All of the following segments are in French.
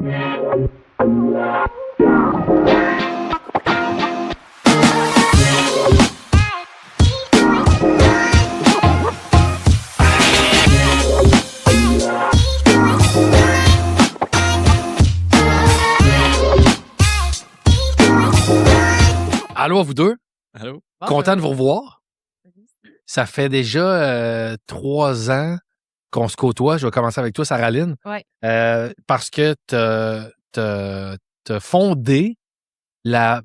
Allô à vous deux. Allô? Content de vous revoir. Ça fait déjà 3 ans qu'on se côtoie. Je vais commencer avec toi, Saraline. Ouais. Parce que t'as fondé la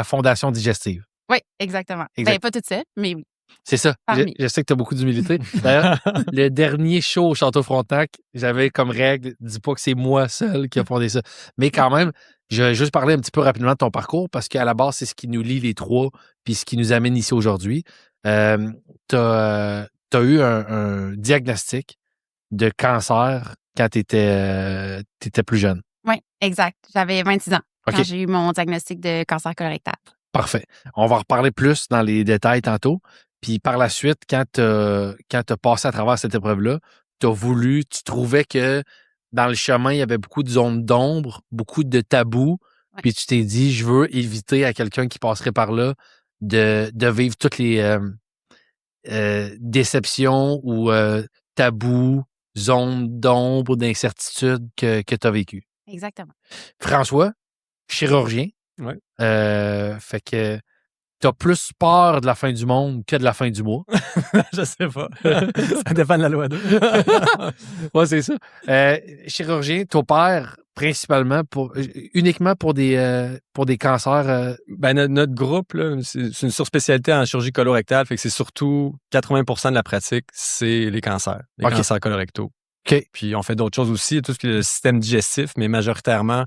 fondation digestive. Oui, exactement. Exact. Ben, pas toute seule, mais oui. C'est ça. Je sais que tu as beaucoup d'humilité. D'ailleurs, le dernier show au Château Frontenac, j'avais comme règle, dis pas que c'est moi seul qui a fondé ça. Mais quand même, je vais juste parler un petit peu rapidement de ton parcours parce qu'à la base, c'est ce qui nous lie les trois puis ce qui nous amène ici aujourd'hui. Tu as eu un diagnostic de cancer quand tu étais plus jeune. Oui, exact. J'avais 26 ans OK. quand j'ai eu mon diagnostic de cancer colorectal. Parfait. On va en reparler plus dans les détails tantôt. Puis par la suite, quand tu as passé à travers cette épreuve-là, tu trouvais que dans le chemin, il y avait beaucoup de zones d'ombre, beaucoup de tabous. Ouais. Puis tu t'es dit, je veux éviter à quelqu'un qui passerait par là de vivre toutes les déceptions ou tabous, zones d'ombre, d'incertitude que tu as vécues. Exactement. François, chirurgien. Ouais. Fait que t'as plus peur de la fin du monde que de la fin du mois. Je sais pas. Ça dépend de la loi 2. Ouais, c'est ça. Chirurgien, t'opères principalement uniquement pour des cancers. Ben, notre groupe, là, c'est une surspécialité en chirurgie colorectale, fait que c'est surtout 80% de la pratique, c'est les cancers, les OK. cancers colorectaux. OK. Puis on fait d'autres choses aussi, tout ce qui est le système digestif, mais majoritairement,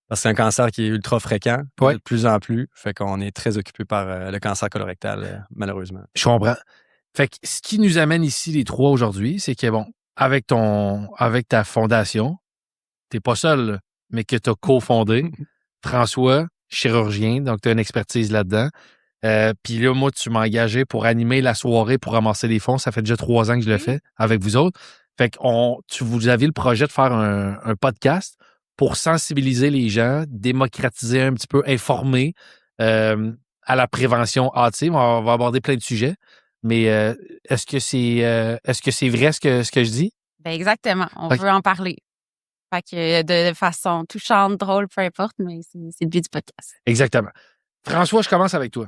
parce que c'est un cancer qui est ultra fréquent, Ouais. de plus en plus, fait qu'on est très occupé par le cancer colorectal, malheureusement. Je comprends. Fait que ce qui nous amène ici les trois aujourd'hui, c'est que bon, avec ta fondation, t'es pas seul, là, mais que t'as cofondé. François, chirurgien, donc t'as une expertise là-dedans. Puis là, moi, tu m'as engagé pour animer la soirée pour ramasser les fonds. Ça fait déjà 3 ans que je le fais avec vous autres. Fait que vous aviez le projet de faire un podcast pour sensibiliser les gens, démocratiser un petit peu, informer à la prévention hâtive. On va aborder plein de sujets. Mais est-ce que c'est vrai ce que je dis? Ben, exactement. On OK. veut en parler. Fait que de façon touchante, drôle, peu importe, mais c'est le but du podcast. Exactement. François, je commence avec toi.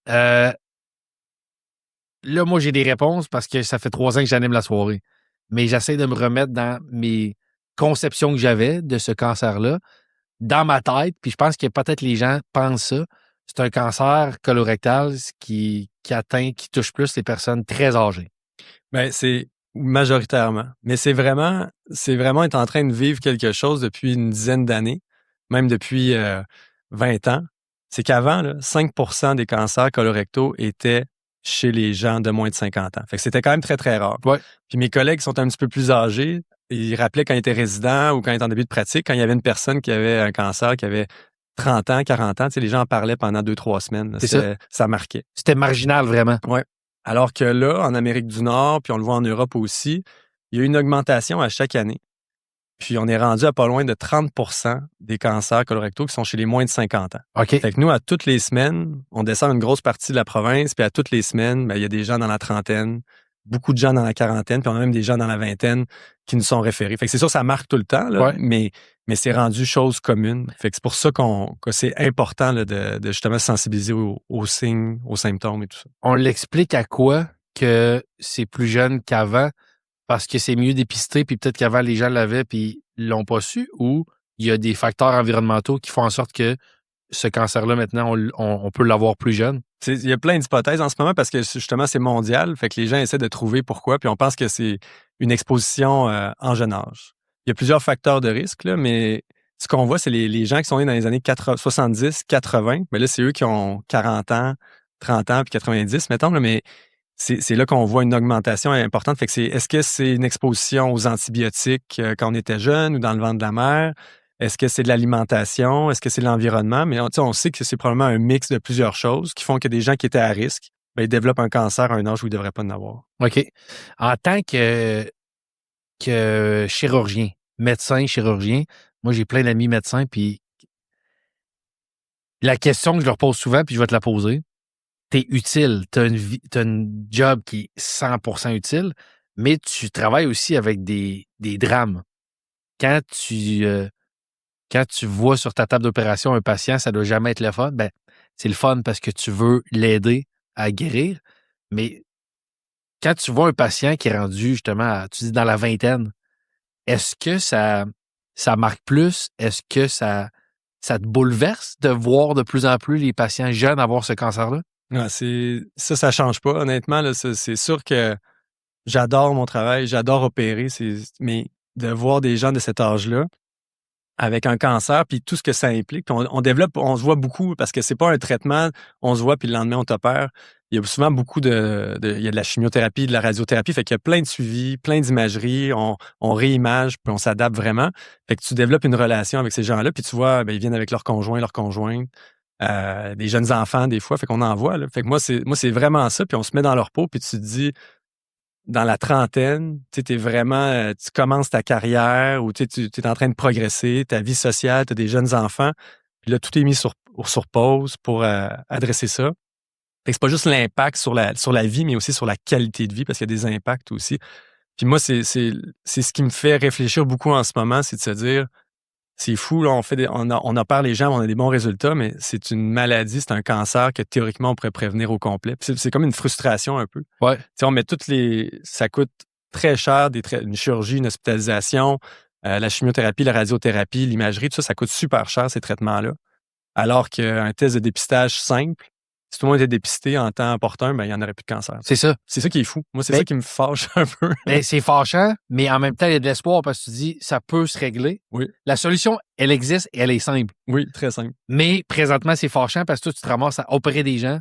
Là, moi, j'ai des réponses parce que ça fait 3 ans que j'anime la soirée. Mais j'essaie de me remettre dans mes conceptions que j'avais de ce cancer-là, dans ma tête. Puis je pense que peut-être les gens pensent ça. C'est un cancer colorectal qui touche plus les personnes très âgées. Ben, c'est majoritairement. Mais c'est vraiment être en train de vivre quelque chose depuis une dizaine d'années, même depuis 20 ans. C'est qu'avant, là, 5% des cancers colorectaux étaient chez les gens de moins de 50 ans. Fait que c'était quand même très, très rare. Ouais. Puis mes collègues qui sont un petit peu plus âgés, ils rappelaient quand ils étaient résidents ou quand ils étaient en début de pratique, quand il y avait une personne qui avait un cancer, qui avait 30 ans, 40 ans, tu sais, les gens en parlaient pendant 2-3 semaines. Là. C'est Ça marquait. C'était marginal, vraiment. Ouais. Alors que là, en Amérique du Nord, puis on le voit en Europe aussi, il y a une augmentation à chaque année. Puis on est rendu à pas loin de 30% des cancers colorectaux qui sont chez les moins de 50 ans. OK. Fait que nous, à toutes les semaines, on descend une grosse partie de la province, puis à toutes les semaines, ben, il y a des gens dans la trentaine, beaucoup de gens dans la quarantaine, puis on a même des gens dans la vingtaine qui nous sont référés. Fait que c'est sûr, ça marque tout le temps, là, Ouais. mais c'est rendu chose commune. Fait que c'est pour ça que c'est important là, de justement sensibiliser aux signes, aux symptômes et tout ça. On l'explique à quoi que c'est plus jeune qu'avant parce que c'est mieux dépisté, puis peut-être qu'avant, les gens l'avaient puis ils l'ont pas su, ou il y a des facteurs environnementaux qui font en sorte que ce cancer-là, maintenant, on peut l'avoir plus jeune? Il y a plein d'hypothèses en ce moment parce que justement, c'est mondial. Fait que les gens essaient de trouver pourquoi, puis on pense que c'est une exposition en jeune âge. Il y a plusieurs facteurs de risque, là, mais ce qu'on voit, c'est les gens qui sont nés dans les années 70, 80. Mais là, c'est eux qui ont 40 ans, 30 ans, puis 90, mettons, là, mais c'est là qu'on voit une augmentation importante. Fait que est-ce que c'est une exposition aux antibiotiques quand on était jeune ou dans le ventre de la mère? Est-ce que c'est de l'alimentation? Est-ce que c'est de l'environnement? Mais on sait que c'est probablement un mix de plusieurs choses qui font que des gens qui étaient à risque, ben, ils développent un cancer à un âge où ils ne devraient pas en avoir. OK. En tant que chirurgien, médecin chirurgien, Moi, j'ai plein d'amis médecins, puis la question que je leur pose souvent, puis je vais te la poser, t'es utile, t'as une job qui est 100% utile, mais tu travailles aussi avec des drames. Quand tu vois sur ta table d'opération un patient, ça doit jamais être le fun. Ben, c'est le fun parce que tu veux l'aider à guérir, mais quand tu vois un patient qui est rendu justement, tu dis dans la vingtaine, est-ce que ça marque plus? Est-ce que ça te bouleverse de voir de plus en plus les patients jeunes avoir ce cancer-là? Ouais, ça change pas, honnêtement. Là, c'est sûr que j'adore mon travail, j'adore opérer, mais de voir des gens de cet âge-là avec un cancer, puis tout ce que ça implique. Puis on développe, on se voit beaucoup parce que c'est pas un traitement, on se voit, puis le lendemain, on t'opère. Il y a souvent beaucoup il y a de la chimiothérapie, de la radiothérapie, fait qu'il y a plein de suivis, plein d'imagerie, on réimage, puis on s'adapte vraiment. Fait que tu développes une relation avec ces gens-là, puis tu vois, ben, ils viennent avec leur conjoint, leur conjointe, des jeunes enfants des fois, fait qu'on en voit. Là. Fait que moi, c'est vraiment ça, puis on se met dans leur peau, puis tu te dis, dans la trentaine, tu es vraiment, tu commences ta carrière ou tu es en train de progresser, ta vie sociale, tu as des jeunes enfants. Puis là, tout est mis sur pause pour adresser ça. Fait que c'est pas juste l'impact sur la vie, mais aussi sur la qualité de vie, parce qu'il y a des impacts aussi. Puis moi, c'est ce qui me fait réfléchir beaucoup en ce moment, c'est de se dire, c'est fou, là, on opère les gens, on a des bons résultats, mais c'est une maladie, c'est un cancer que théoriquement, on pourrait prévenir au complet. Puis c'est comme une frustration un peu. Ouais. T'sais, on met ça coûte très cher, une chirurgie, une hospitalisation, la chimiothérapie, la radiothérapie, l'imagerie, tout ça, ça coûte super cher, ces traitements-là. Alors qu'un test de dépistage simple, si tout le monde était dépisté en temps opportun, ben, il n'y en aurait plus de cancer. C'est ça. C'est ça qui est fou. Moi, c'est ça qui me fâche un peu. Ben, c'est fâchant, mais en même temps, il y a de l'espoir parce que tu dis, ça peut se régler. Oui. La solution, elle existe et elle est simple. Oui, très simple. Mais présentement, c'est fâchant parce que toi, tu te ramasses à opérer des gens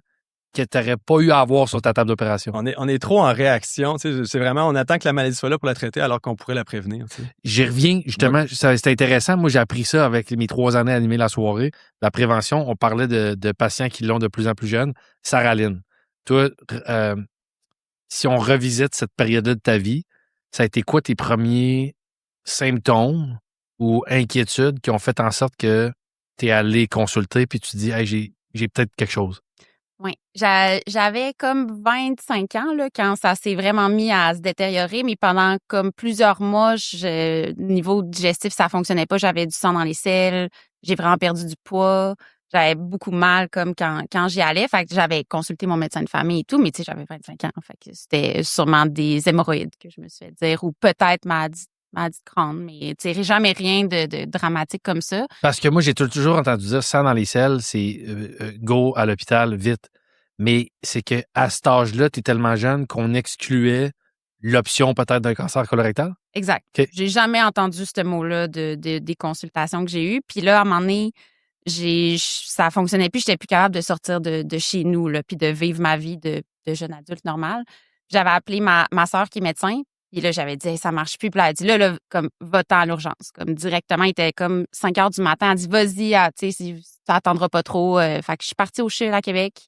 que tu n'aurais pas eu à avoir sur ta table d'opération. On est trop en réaction. C'est vraiment, on attend que la maladie soit là pour la traiter alors qu'on pourrait la prévenir. T'sais. J'y reviens, justement, c'est intéressant. Moi, j'ai appris ça avec mes 3 années à animer la soirée. La prévention, on parlait de patients qui l'ont de plus en plus jeunes. Sarah Lynn, toi, si on revisite cette période-là de ta vie, ça a été quoi tes premiers symptômes ou inquiétudes qui ont fait en sorte que tu es allé consulter puis tu te dis, hey, j'ai peut-être quelque chose? Oui. J'avais comme 25 ans là, quand ça s'est vraiment mis à se détériorer, mais pendant comme plusieurs mois, niveau digestif, ça fonctionnait pas. J'avais du sang dans les selles, j'ai vraiment perdu du poids. J'avais beaucoup mal comme quand j'y allais. Fait que j'avais consulté mon médecin de famille et tout, mais tu sais, j'avais 25 ans. Fait que c'était sûrement des hémorroïdes que je me suis fait dire, ou peut-être maladie de Crohn, mais tu sais, jamais rien de dramatique comme ça. Parce que moi, j'ai toujours entendu dire sang dans les selles, c'est go à l'hôpital vite. Mais c'est qu'à cet âge-là, tu es tellement jeune qu'on excluait l'option peut-être d'un cancer colorectal? Exact. Okay. J'ai jamais entendu ce mot-là des consultations que j'ai eues. Puis là, à un moment donné, ça fonctionnait plus. J'étais plus capable de sortir de chez nous, là, puis de vivre ma vie de jeune adulte normale. J'avais appelé ma soeur qui est médecin. Puis là, j'avais dit, hey, ça marche plus. Puis là, elle a dit, là, comme, va-t'en à l'urgence. Comme directement, il était comme 5 heures du matin. Elle a dit, vas-y, tu sais, si ça attendra pas trop. Fait que je suis partie au CHUL à Québec.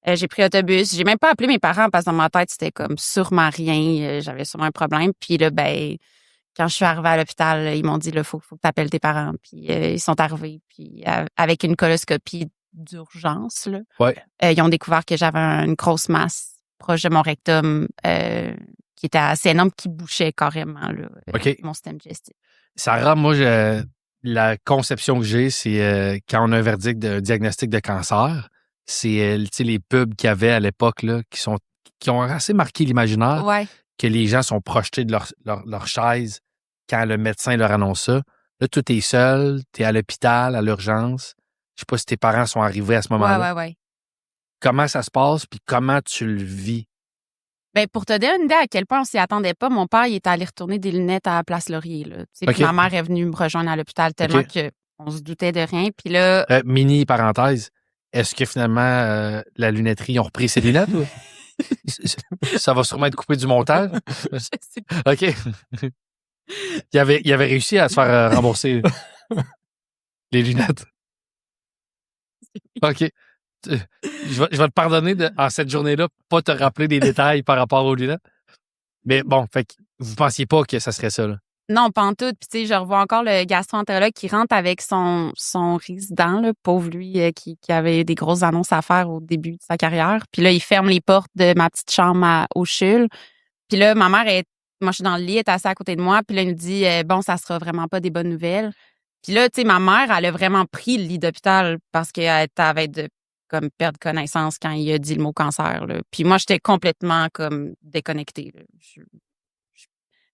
J'ai pris l'autobus. J'ai même pas appelé mes parents parce que dans ma tête, c'était comme sûrement rien. J'avais sûrement un problème. Puis là, ben, quand je suis arrivée à l'hôpital, ils m'ont dit, là, faut que tu appelles tes parents. Puis ils sont arrivés. Puis avec une coloscopie d'urgence, là, ouais. Ils ont découvert que j'avais une grosse masse proche de mon rectum qui était assez énorme, qui bouchait carrément là, mon système digestif. Sarah, moi, la conception que j'ai, c'est quand on a un verdict de diagnostic de cancer, c'est les pubs qu'il y avait à l'époque là, qui ont assez marqué l'imaginaire, que les gens sont projetés de leur chaise quand le médecin leur annonce ça. Là, tu es seul, tu es à l'hôpital, à l'urgence. Je sais pas si tes parents sont arrivés à ce moment-là. Ouais. Comment ça se passe, puis comment tu le vis? Ben, pour te donner une idée à quel point on s'y attendait pas, mon père, il est allé retourner des lunettes à la Place Laurier. Là. Puis ma mère est venue me rejoindre à l'hôpital tellement qu'on se doutait de rien. Puis là... mini parenthèse, est-ce que finalement, la lunetterie, ils ont repris ses lunettes? Ou? Ça va sûrement être coupé du montage? Je sais pas. OK. Il avait réussi à se faire rembourser les lunettes. OK. Je vais te pardonner en cette journée-là, pas te rappeler des détails par rapport aux lunettes. Mais bon, fait que vous pensiez pas que ça serait ça, là? Non, pas en tout. Puis, tu sais, je revois encore le gastro-entérologue qui rentre avec son résident, là, pauvre lui, qui avait des grosses annonces à faire au début de sa carrière. Puis là, il ferme les portes de ma petite chambre au CHUL. Puis là, ma mère moi, je suis dans le lit, elle est assise à côté de moi. Puis là, elle nous dit, bon, ça sera vraiment pas des bonnes nouvelles. Puis là, tu sais, ma mère, elle a vraiment pris le lit d'hôpital parce qu'elle avait de comme perdre connaissance quand il a dit le mot cancer, là. Puis moi, j'étais complètement comme déconnectée, là.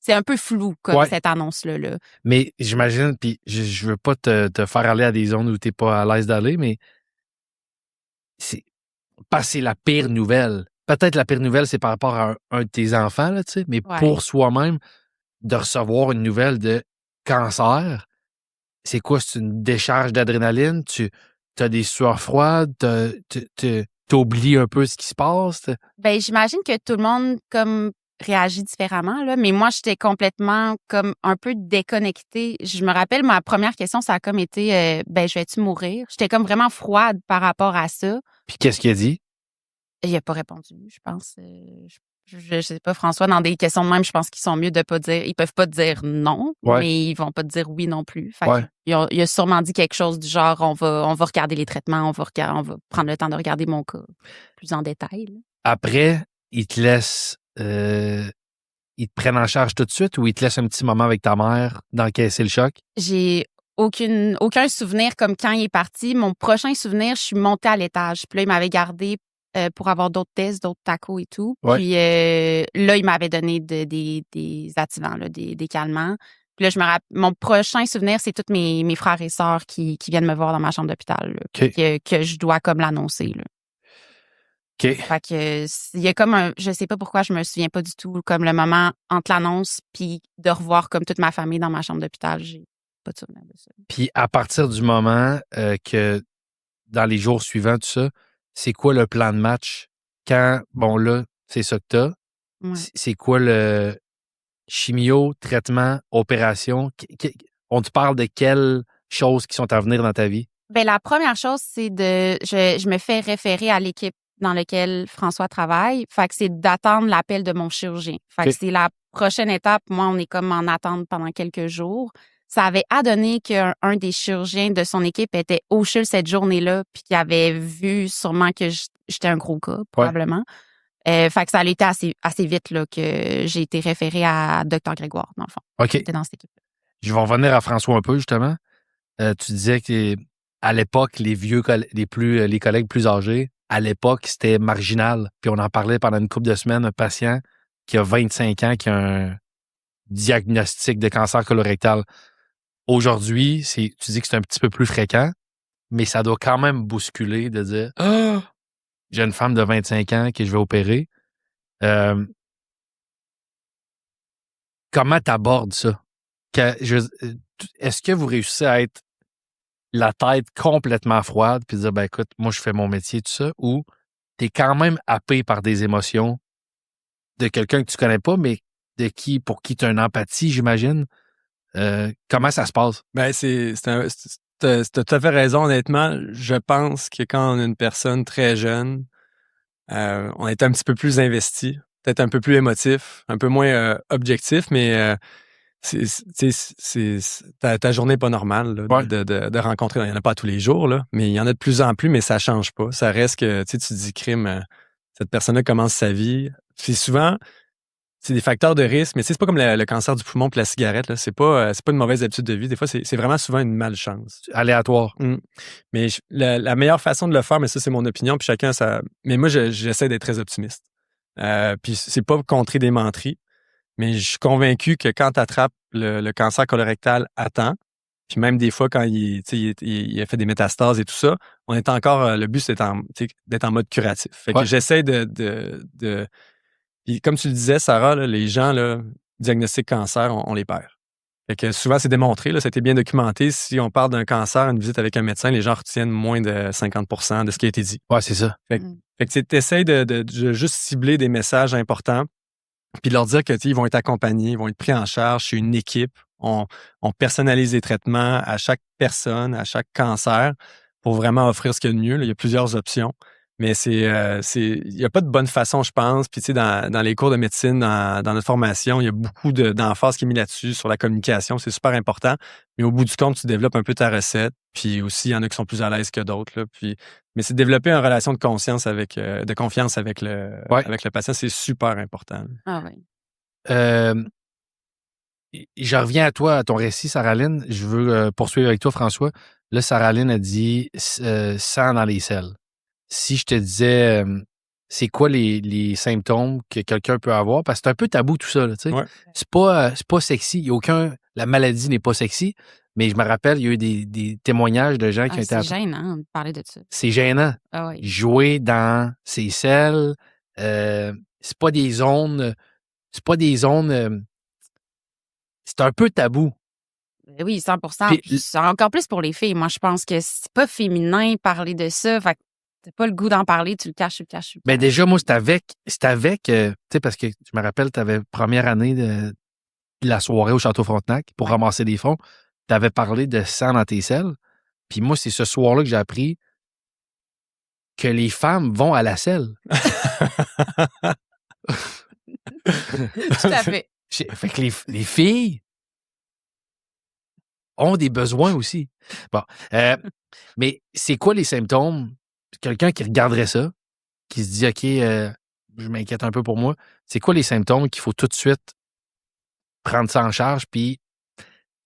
C'est un peu flou, comme cette annonce-là. Là. Mais j'imagine, puis je veux pas te faire aller à des zones où t'es pas à l'aise d'aller, mais c'est la pire nouvelle. Peut-être la pire nouvelle, c'est par rapport à un de tes enfants, là, tu sais, mais pour soi-même, de recevoir une nouvelle de cancer, c'est quoi? C'est une décharge d'adrénaline? Tu as des sueurs froides? T'oublies un peu ce qui se passe? Ben, j'imagine que tout le monde, comme réagit différemment, là, mais moi, j'étais complètement comme un peu déconnectée. Je me rappelle, ma première question, ça a comme été ben, je vais-tu mourir? J'étais comme vraiment froide par rapport à ça. Puis qu'est-ce qu'il a dit? Il a pas répondu, je pense. Je sais pas, François, dans des questions de même, je pense qu'ils sont mieux de pas dire. Ils peuvent pas te dire non, mais ils vont pas te dire oui non plus. Fait il a sûrement dit quelque chose du genre on va regarder les traitements, on va prendre le temps de regarder mon cas plus en détail. Là. Après, ils te laissent ils te prennent en charge tout de suite ou ils te laissent un petit moment avec ta mère d'encaisser le choc? J'ai aucun souvenir comme quand il est parti. Mon prochain souvenir, je suis montée à l'étage. Puis là, il m'avait gardé pour avoir d'autres tests, d'autres tacos et tout. Ouais. Puis là, il m'avait donné des activants, là, des calmants. Puis là, mon prochain souvenir, c'est tous mes frères et sœurs qui viennent me voir dans ma chambre d'hôpital. Là, que je dois comme l'annoncer. Là. OK. Fait que il y a comme je sais pas pourquoi je me souviens pas du tout, comme le moment entre l'annonce puis de revoir comme toute ma famille dans ma chambre d'hôpital. J'ai pas de souvenir de ça. Puis à partir du moment que dans les jours suivants, tout ça, c'est quoi le plan de match? Quand, bon là, c'est ça que t'as. Ouais. C'est quoi le chimio, traitement, opération? On te parle de quelles choses qui sont à venir dans ta vie? Ben la première chose, c'est je me fais référer à l'équipe dans laquelle François travaille. Fait que c'est d'attendre l'appel de mon chirurgien. Fait que c'est la prochaine étape. Moi, on est comme en attente pendant quelques jours. Ça avait adonné qu'un des chirurgiens de son équipe était au CHUL cette journée-là, puis qu'il avait vu sûrement que j'étais un gros cas, probablement. Fait que ça a été assez vite là, que j'ai été référée à Dr. Grégoire, dans le fond. OK. J'étais dans cette équipe. Je vais revenir à François un peu, justement. Tu disais que à l'époque, les collègues plus âgés, à l'époque, c'était marginal. Puis on en parlait pendant une couple de semaines, un patient qui a 25 ans, qui a un diagnostic de cancer colorectal. Aujourd'hui, tu dis que c'est un petit peu plus fréquent, mais ça doit quand même bousculer de dire « Ah! J'ai une femme de 25 ans que je vais opérer. » Comment tu abordes ça? Est-ce que vous réussissez à être la tête complètement froide puis dire, ben écoute, moi, je fais mon métier, tout ça, ou t'es quand même happé par des émotions de quelqu'un que tu connais pas, mais pour qui tu as une empathie, j'imagine. Comment ça se passe? Ben, t'as tout à fait raison, honnêtement. Je pense que quand on a une personne très jeune, on est un petit peu plus investi, peut-être un peu plus émotif, un peu moins objectif, mais ta journée n'est pas normale là, de rencontrer. Il n'y en a pas tous les jours, là, mais il y en a de plus en plus, mais ça ne change pas. Ça reste que tu te dis, crime, cette personne-là commence sa vie. C'est souvent, c'est des facteurs de risque, mais c'est pas comme le cancer du poumon et la cigarette. Là. C'est pas une mauvaise habitude de vie. Des fois, c'est vraiment souvent une malchance. Aléatoire. Mais la meilleure façon de le faire, mais ça, c'est mon opinion, puis chacun ça. Mais moi, j'essaie d'être très optimiste. Puis c'est pas contrer des menteries. Mais je suis convaincu que quand tu attrapes le cancer colorectal à temps, puis même des fois quand il a fait des métastases et tout ça, on est encore. Le but, c'est d'être en mode curatif. Fait que j'essaie de. Puis comme tu le disais, Sarah, là, les gens, là, diagnostiquent cancer, on les perd. Fait que souvent, c'est démontré, là, ça a été bien documenté. Si on parle d'un cancer, une visite avec un médecin, les gens retiennent moins de 50% de ce qui a été dit. Ouais, c'est ça. Fait que tu essaies de juste cibler des messages importants. Puis leur dire qu'ils vont être accompagnés, ils vont être pris en charge chez une équipe. On personnalise les traitements à chaque personne, à chaque cancer, pour vraiment offrir ce qu'il y a de mieux. Là, il y a plusieurs options. Mais il n'y a pas de bonne façon, je pense. Puis, tu sais, dans les cours de médecine, dans notre formation, il y a beaucoup d'emphase qui est mis là-dessus, sur la communication. C'est super important. Mais au bout du compte, tu développes un peu ta recette. Puis aussi, il y en a qui sont plus à l'aise que d'autres, là. Mais c'est de développer une relation de confiance avec le patient. C'est super important. Ah oui. Je reviens à toi, à ton récit, Sarah-Lynne. Je veux poursuivre avec toi, François. Là, Sarah-Lynne a dit sang dans les selles. Si je te disais, c'est quoi les symptômes que quelqu'un peut avoir? Parce que c'est un peu tabou tout ça, là, tu sais. Ouais. C'est pas sexy. La maladie n'est pas sexy, mais je me rappelle, il y a eu des témoignages de gens qui ont été... C'est gênant de parler de ça. C'est gênant. Ah oui. Jouer dans ces selles, c'est pas des zones... c'est un peu tabou. Oui, 100%. Puis- Puis c'est encore plus pour les filles. Moi, je pense que c'est pas féminin parler de ça. Fait que t'as pas le goût d'en parler, tu le caches. Ben déjà, moi, c'est avec tu sais, parce que je me rappelle, tu avais première année de la soirée au Château Frontenac pour ramasser des fonds. Tu avais parlé de sang dans tes selles. Puis moi, c'est ce soir-là que j'ai appris que les femmes vont à la selle. Tout à fait. Fait que les filles ont des besoins aussi. Bon. Mais c'est quoi les symptômes? Quelqu'un qui regarderait ça, qui se dit, OK, je m'inquiète un peu pour moi. C'est quoi les symptômes qu'il faut tout de suite prendre ça en charge, puis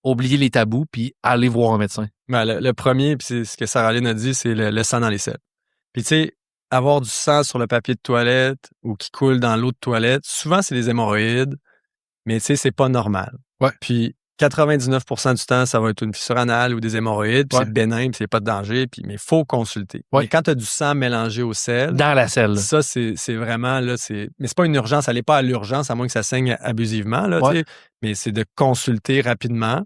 oublier les tabous, puis aller voir un médecin? Ben, le premier, puis c'est ce que Sarah-Lynne a dit, c'est le sang dans les selles. Puis tu sais, avoir du sang sur le papier de toilette ou qui coule dans l'eau de toilette, souvent c'est des hémorroïdes, mais tu sais, c'est pas normal. Ouais. Puis 99% du temps, ça va être une fissure anale ou des hémorroïdes, puis Ouais. c'est bénin, puis c'est pas de danger, mais il faut consulter. Ouais. Mais quand tu as du sang mélangé au sel, Dans la selle. là. ça, c'est vraiment, là, mais c'est pas une urgence, allez pas à l'urgence, à moins que ça saigne abusivement, là, Ouais. tu sais, mais c'est de consulter rapidement,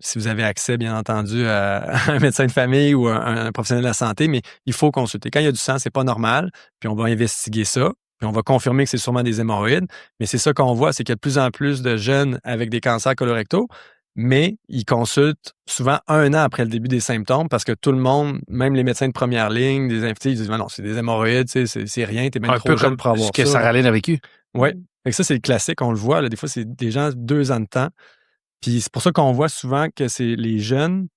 si vous avez accès, bien entendu, à un médecin de famille ou un professionnel de la santé, mais il faut consulter. Quand il y a du sang, c'est pas normal, puis on va investiguer ça, puis on va confirmer que c'est sûrement des hémorroïdes, mais c'est ça qu'on voit, c'est qu'il y a de plus en plus de jeunes avec des cancers colorectaux, mais ils consultent souvent 1 an après le début des symptômes parce que tout le monde, même les médecins de première ligne, des invités, ils disent non, c'est des hémorroïdes, c'est rien, t'es même Un trop peu jeune comme pour avoir ce que ça. Sarah-Lynne a vécu. Oui. Fait que ça, c'est le classique, on le voit. Là, des fois, c'est des gens 2 ans de temps. Puis c'est pour ça qu'on voit souvent que les jeunes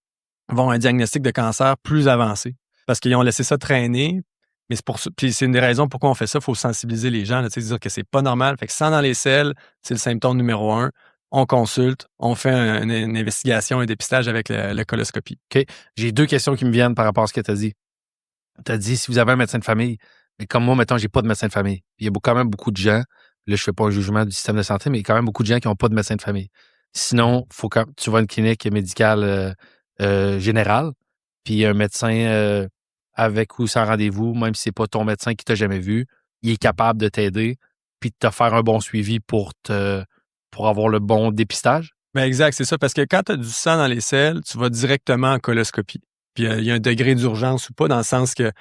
vont à un diagnostic de cancer plus avancé parce qu'ils ont laissé ça traîner. Mais c'est pour ça. Puis c'est une des raisons pourquoi on fait ça. Il faut sensibiliser les gens, là, dire que c'est pas normal. Fait que sang dans les selles, c'est le symptôme numéro 1. On consulte, on fait une investigation, un dépistage avec la coloscopie. J'ai 2 questions qui me viennent par rapport à ce que tu as dit. Tu as dit si vous avez un médecin de famille, mais comme moi, mettons, j'ai pas de médecin de famille. Il y a quand même beaucoup de gens, là, je fais pas un jugement du système de santé, mais il y a quand même beaucoup de gens qui n'ont pas de médecin de famille. Sinon, tu vas à une clinique médicale générale, puis un médecin avec ou sans rendez-vous, même si c'est pas ton médecin qui t'a jamais vu, il est capable de t'aider puis de te faire un bon suivi pour avoir le bon dépistage. Ben exact, c'est ça. Parce que quand tu as du sang dans les selles, tu vas directement en coloscopie. Puis il y a un degré d'urgence ou pas, dans le sens que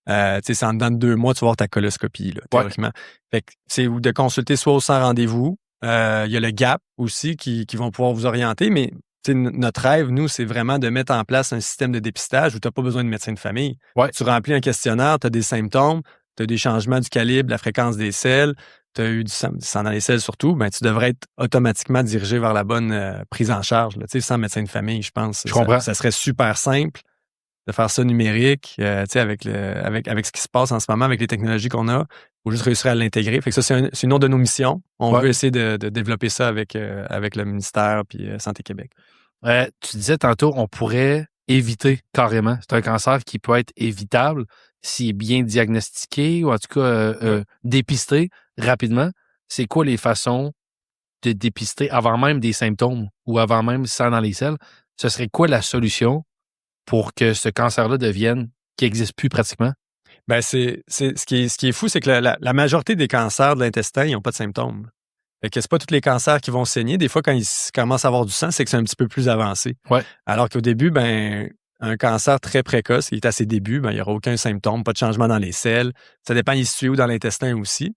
c'est en dedans de 2 mois, tu vas avoir ta coloscopie, là, théoriquement. Fait que c'est de consulter soit au sans rendez-vous. Il y a le GAP aussi qui vont pouvoir vous orienter, mais notre rêve, nous, c'est vraiment de mettre en place un système de dépistage où tu n'as pas besoin de médecin de famille. Ouais. Tu remplis un questionnaire, tu as des symptômes, tu as des changements du calibre, la fréquence des selles, tu as eu du sang dans les selles surtout, ben, tu devrais être automatiquement dirigé vers la bonne prise en charge. Là, sans médecin de famille, je pense. Je comprends. Ça serait super simple de faire ça numérique, avec ce qui se passe en ce moment, avec les technologies qu'on a. Il faut juste réussir à l'intégrer. Fait que ça, c'est une autre de nos missions. On veut essayer de développer ça avec le ministère puis Santé Québec. Tu disais tantôt, on pourrait éviter carrément. C'est un cancer qui peut être évitable s'il est bien diagnostiqué ou en tout cas dépisté rapidement. C'est quoi les façons de dépister avant même des symptômes ou avant même sang dans les selles? Ce serait quoi la solution pour que ce cancer-là qui n'existe plus pratiquement? Ben ce qui est fou, c'est que la majorité des cancers de l'intestin, ils n'ont pas de symptômes. Fait que c'est pas tous les cancers qui vont saigner. Des fois, quand ils commencent à avoir du sang, c'est que c'est un petit peu plus avancé. Ouais. Alors qu'au début, ben un cancer très précoce, qui est à ses débuts, ben il n'y aura aucun symptôme, pas de changement dans les selles. Ça dépend, il est situé où dans l'intestin aussi.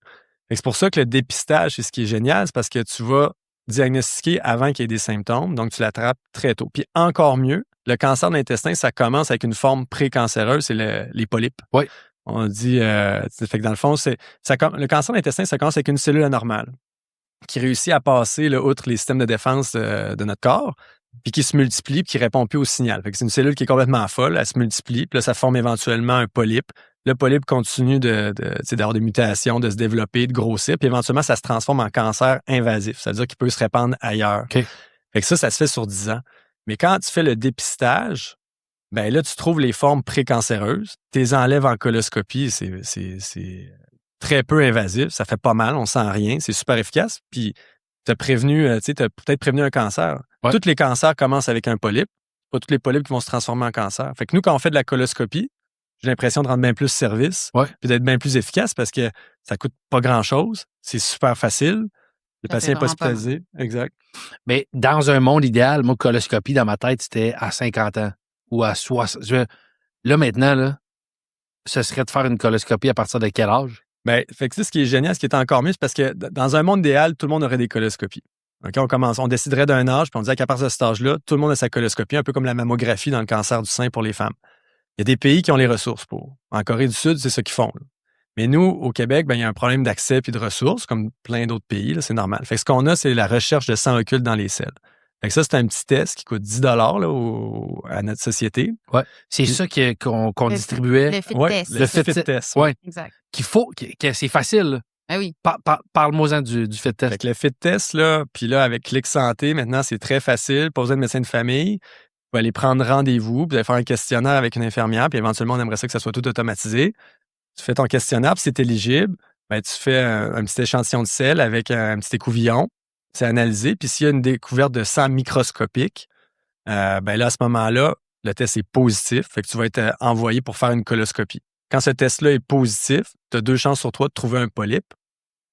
C'est pour ça que le dépistage, c'est ce qui est génial, c'est parce que tu vas diagnostiquer avant qu'il y ait des symptômes, donc tu l'attrapes très tôt. Puis encore mieux, le cancer de l'intestin, ça commence avec une forme précancéreuse, c'est les polypes. Oui. On dit, fait que dans le fond, le cancer de l'intestin, ça commence avec une cellule anormale qui réussit à passer là, outre les systèmes de défense de notre corps, puis qui se multiplie, puis qui répond plus au signal. Fait que c'est une cellule qui est complètement folle, elle se multiplie, puis là, ça forme éventuellement un polype. Le polype continue d'avoir des mutations, de se développer, de grossir, puis éventuellement, ça se transforme en cancer invasif. Ça veut dire qu'il peut se répandre ailleurs. OK. Fait que ça se fait sur 10 ans. Mais quand tu fais le dépistage, ben là, tu trouves les formes précancéreuses, tu les enlèves en coloscopie, c'est très peu invasif, ça fait pas mal, on sent rien, c'est super efficace, puis t'as peut-être prévenu un cancer. Ouais. Tous les cancers commencent avec un polype, pas tous les polypes qui vont se transformer en cancer. Fait que nous, quand on fait de la coloscopie, j'ai l'impression de rendre bien plus service, puis d'être bien plus efficace parce que ça coûte pas grand-chose, c'est super facile, le patient n'est pas hospitalisé. Exact. Mais dans un monde idéal, moi, coloscopie, dans ma tête, c'était à 50 ans ou à 60. Là, maintenant, là, ce serait de faire une coloscopie à partir de quel âge? Ben, fait que ce qui est génial, ce qui est encore mieux, c'est parce que dans un monde idéal, tout le monde aurait des coloscopies. Okay, on déciderait d'un âge, puis on dirait qu'à partir de cet âge-là, tout le monde a sa coloscopie, un peu comme la mammographie dans le cancer du sein pour les femmes. Il y a des pays qui ont les ressources pour. En Corée du Sud, c'est ce qu'ils font. Là. Mais nous, au Québec, ben, il y a un problème d'accès puis de ressources, comme plein d'autres pays, là, c'est normal. Fait que ce qu'on a, c'est la recherche de sang occulte dans les selles. Fait que ça, c'est un petit test qui coûte 10 $ là, à notre société. Ouais. C'est ça qu'on distribuait. Le fit Ouais, test. le fit test. Ouais. Exact. Que c'est facile. Là. Ah oui. Parle-moi-en du fit test. Fait que le fit test, là, puis là, avec Clic Santé, maintenant, c'est très facile. Pas besoin de médecin de famille. Vous pouvez aller prendre rendez-vous, puis vous allez faire un questionnaire avec une infirmière, puis éventuellement, on aimerait ça que ça soit tout automatisé. Tu fais ton questionnaire, puis c'est éligible. Ben, tu fais un petit échantillon de sel avec un petit écouvillon. C'est analysé. Puis s'il y a une découverte de sang microscopique, ben là, à ce moment-là, le test est positif. Fait que tu vas être envoyé pour faire une coloscopie. Quand ce test-là est positif, tu as 2 chances sur 3 de trouver un polype,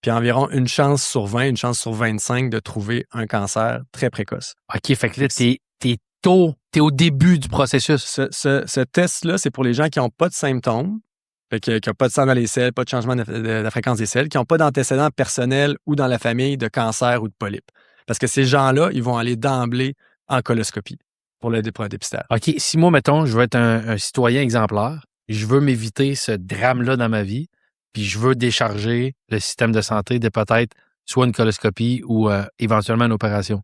puis environ 1 chance sur 20, 1 chance sur 25 de trouver un cancer très précoce. OK, fait que là, t'es au début du processus. Ce test-là, c'est pour les gens qui n'ont pas de symptômes, fait qui n'ont pas de sang dans les selles, pas de changement de la fréquence des selles, qui n'ont pas d'antécédents personnels ou dans la famille de cancer ou de polype. Parce que ces gens-là, ils vont aller d'emblée en coloscopie pour le dépistage. OK, si moi, mettons, je veux être un citoyen exemplaire, je veux m'éviter ce drame-là dans ma vie, puis je veux décharger le système de santé de peut-être soit une coloscopie ou éventuellement une opération.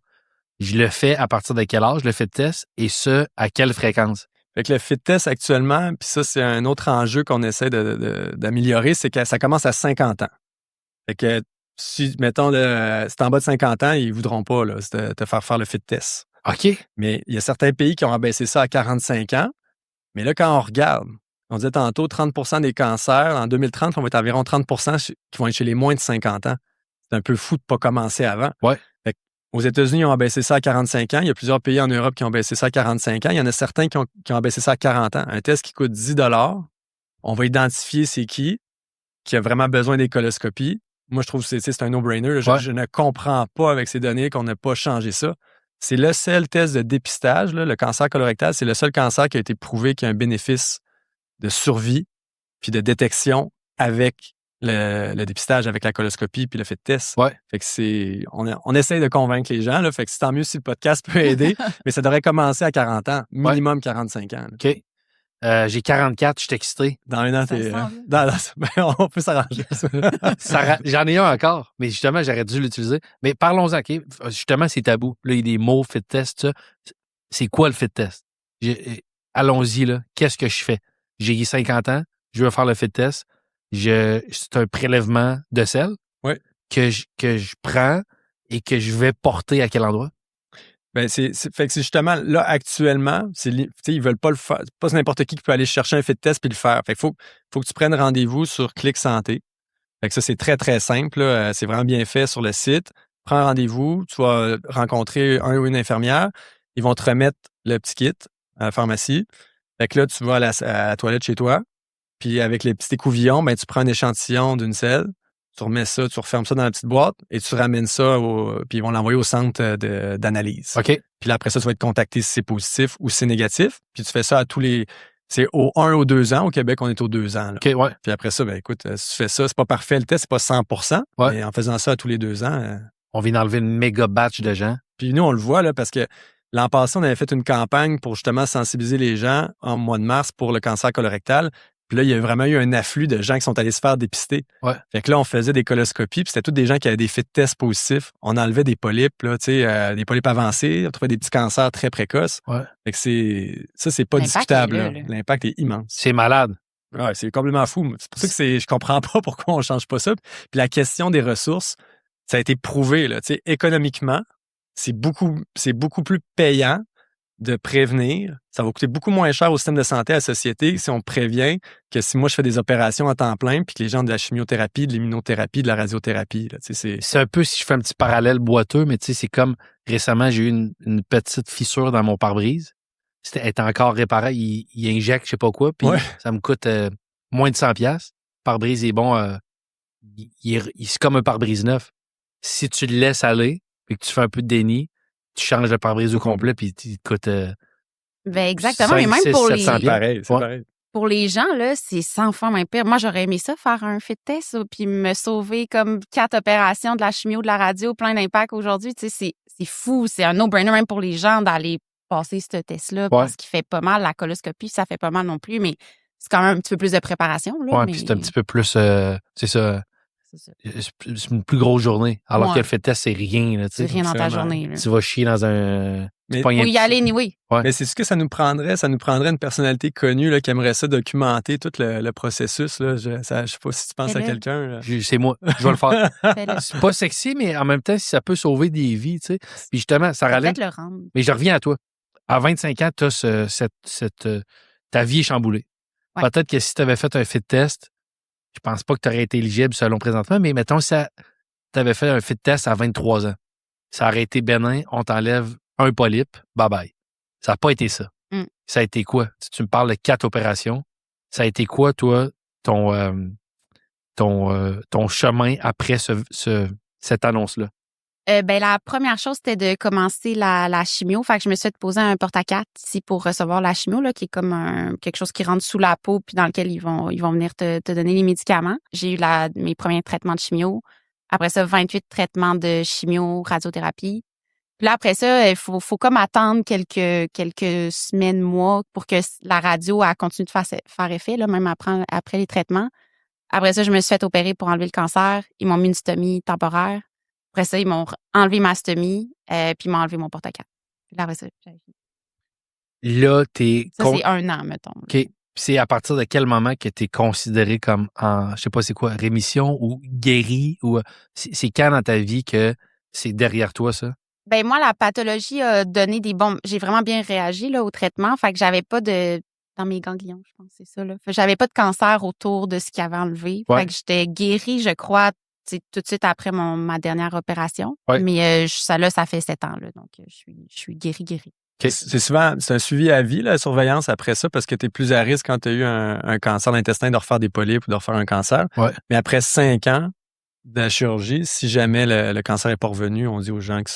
Je le fais à partir de quel âge, le fit test, et ce, à quelle fréquence? Fait que le fit test actuellement, puis ça, c'est un autre enjeu qu'on essaie d'améliorer, c'est que ça commence à 50 ans. Fait que si, mettons, c'est en bas de 50 ans, ils ne voudront pas là, te faire le fit test. OK. Mais il y a certains pays qui ont abaissé ça à 45 ans. Mais là, quand on regarde, on disait tantôt 30 des cancers, en 2030, on va être environ 30 qui vont être chez les moins de 50 ans. C'est un peu fou de ne pas commencer avant. Ouais. Fait aux États-Unis, ils ont abaissé ça à 45 ans. Il y a plusieurs pays en Europe qui ont abaissé ça à 45 ans. Il y en a certains qui ont abaissé ça à 40 ans. Un test qui coûte 10 $. On va identifier c'est qui a vraiment besoin des coloscopies. Moi, je trouve que c'est un no-brainer. Je ne comprends pas avec ces données qu'on n'a pas changé ça. C'est le seul test de dépistage, là, le cancer colorectal, c'est le seul cancer qui a été prouvé qu'il y a un bénéfice de survie puis de détection avec le dépistage, avec la coloscopie puis le fit test. Ouais. Fait que on essaie de convaincre les gens. Là, fait que c'est tant mieux si le podcast peut aider, mais ça devrait commencer à 40 ans, minimum 45 ans. Là. OK. J'ai 44, je suis excité. Dans un an, on peut s'arranger. J'en ai un encore, mais justement, j'aurais dû l'utiliser. Mais parlons-en, OK? Justement, c'est tabou. Là, il y a des mots, fit test, ça. C'est quoi le fit test? Allons-y, là. Qu'est-ce que je fais? J'ai 50 ans, je veux faire le fit test. C'est un prélèvement de sel que je prends et que je vais porter à quel endroit? Ben fait que c'est justement là actuellement, ils veulent pas le faire. C'est pas n'importe qui peut aller chercher un fit test puis le faire. Fait que faut que tu prennes rendez-vous sur Clic Santé. Fait que ça c'est très très simple. Là. C'est vraiment bien fait sur le site. Prends rendez-vous, tu vas rencontrer un ou une infirmière. Ils vont te remettre le petit kit à la pharmacie. Fait que là tu vas à la toilette chez toi. Puis avec les petits écouvillons, ben tu prends un échantillon d'une selle. Tu remets ça, tu refermes ça dans la petite boîte et tu ramènes ça, puis ils vont l'envoyer au centre d'analyse. OK. Puis là, après ça, tu vas être contacté si c'est positif ou si c'est négatif. Puis tu fais ça à c'est au 1 ou 2 ans. Au Québec, on est aux 2 ans. Là. OK, ouais. Puis après ça, ben écoute, si tu fais ça, c'est pas parfait le test, c'est pas 100%. Ouais. Mais en faisant ça à tous les 2 ans... On vient d'enlever une méga batch de gens. Puis nous, on le voit là parce que l'an passé, on avait fait une campagne pour justement sensibiliser les gens en mois de mars pour le cancer colorectal. Puis là, il y a vraiment eu un afflux de gens qui sont allés se faire dépister. Ouais. Fait que là, on faisait des coloscopies, puis c'était tous des gens qui avaient des fit tests positifs. On enlevait des polypes, là, des polypes avancés. On trouvait des petits cancers très précoces. Ouais. Fait que c'est pas L'impact discutable. est là, là. là. L'impact est immense. C'est malade. Ouais, c'est complètement fou. C'est pour ça que je comprends pas pourquoi on change pas ça. Puis la question des ressources, ça a été prouvé, là. Tu sais, économiquement, c'est beaucoup plus payant de prévenir. Ça va coûter beaucoup moins cher au système de santé, à la société, si on prévient, que si moi, je fais des opérations à temps plein, puis que les gens ont de la chimiothérapie, de l'immunothérapie, de la radiothérapie. Là, c'est un peu, si je fais un petit parallèle boiteux, mais tu sais, c'est comme récemment, j'ai eu une petite fissure dans mon pare-brise. Elle est encore réparée. Il injecte je sais pas quoi, puis ça me coûte moins de 100$. Le pare-brise est bon. C'est comme un pare-brise neuf. Si tu le laisses aller, puis que tu fais un peu de déni, tu changes le pare-brise au complet, puis il te coûte. Exactement, 5, mais même 6, pour 700 les. pareil. Pour les gens, là, c'est 100 fois moins pire. Moi, j'aurais aimé ça, faire un fit test, puis me sauver comme 4 opérations de la chimio, de la radio, plein d'impact aujourd'hui. Tu sais, c'est fou. C'est un no-brainer même pour les gens d'aller passer ce test-là parce qu'il fait pas mal. La coloscopie, ça fait pas mal non plus, mais c'est quand même un petit peu plus de préparation. Oui, puis c'est un petit peu plus. C'est ça. C'est une plus grosse journée. Alors que le fit test, c'est rien. Là, c'est rien dans ta journée. Là. Tu vas chier dans un. Mais faut y aller, anyway. Ouais. Mais c'est ce que ça nous prendrait. Ça nous prendrait une personnalité connue là, qui aimerait ça documenter tout le processus. Là. Je sais pas si tu penses à quelqu'un. C'est moi. Je vais le faire. C'est pas sexy, mais en même temps, si ça peut sauver des vies. Tu sais. Puis justement, ça râle. Mais je reviens à toi. À 25 ans, tu as ta vie est chamboulée. Ouais. Peut-être que si tu avais fait un fit test, je pense pas que tu aurais été éligible selon présentement, mais mettons, si tu avais fait un fit test à 23 ans, ça aurait été bénin, on t'enlève un polype, bye-bye. Ça n'a pas été ça. Ça a été quoi? Si tu me parles de 4 opérations, ça a été quoi, toi, ton chemin après cette annonce-là? La première chose, c'était de commencer la chimio. Fait que je me suis fait poser un porte-à-4 ici pour recevoir la chimio, là, qui est comme quelque chose qui rentre sous la peau puis dans lequel ils vont venir te donner les médicaments. J'ai eu mes premiers traitements de chimio. Après ça, 28 traitements de chimio, radiothérapie. Puis là, après ça, il faut comme attendre quelques semaines, mois pour que la radio continue de faire effet, là, même après les traitements. Après ça, je me suis fait opérer pour enlever le cancer. Ils m'ont mis une stomie temporaire. Après ça, ils m'ont enlevé ma stomie, puis ils m'ont enlevé mon porte-à-4. Là, après ça, j'avais fini. Là, t'es... Ça, c'est 1 an, mettons. OK. Puis c'est à partir de quel moment que tu es considéré comme en, je sais pas c'est quoi, rémission ou guéri? Ou c'est quand dans ta vie que c'est derrière toi, ça? Ben moi, la pathologie a donné des bons... J'ai vraiment bien réagi là, au traitement. Fait que j'avais pas de... Dans mes ganglions, je pense, c'est ça. Là. Fait que j'avais pas de cancer autour de ce qu'il avait enlevé. Ouais. Fait que j'étais guérie, je crois, tout de suite après ma dernière opération. Ouais. Mais ça fait 7 ans. Là, donc, je suis guérie. Okay. C'est un suivi à vie, la surveillance après ça, parce que tu es plus à risque quand tu as eu un cancer d'intestin de refaire des polypes ou de refaire un cancer. Ouais. Mais après 5 ans de la chirurgie, si jamais le cancer n'est pas revenu, on dit aux gens que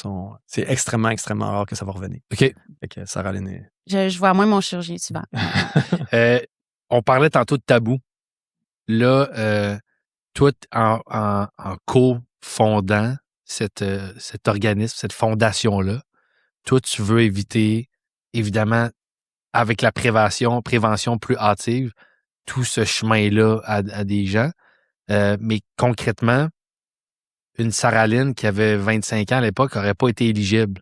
c'est extrêmement, extrêmement rare que ça va revenir. OK. Fait que Sarah Lynn est... Je vois moins mon chirurgien souvent. On parlait tantôt de tabou. Là, toi, en co-fondant cet organisme, cette fondation-là, toi, tu veux éviter, évidemment, avec la prévention plus hâtive, tout ce chemin-là à des gens. Mais concrètement, une Sarah Lynn qui avait 25 ans à l'époque n'aurait pas été éligible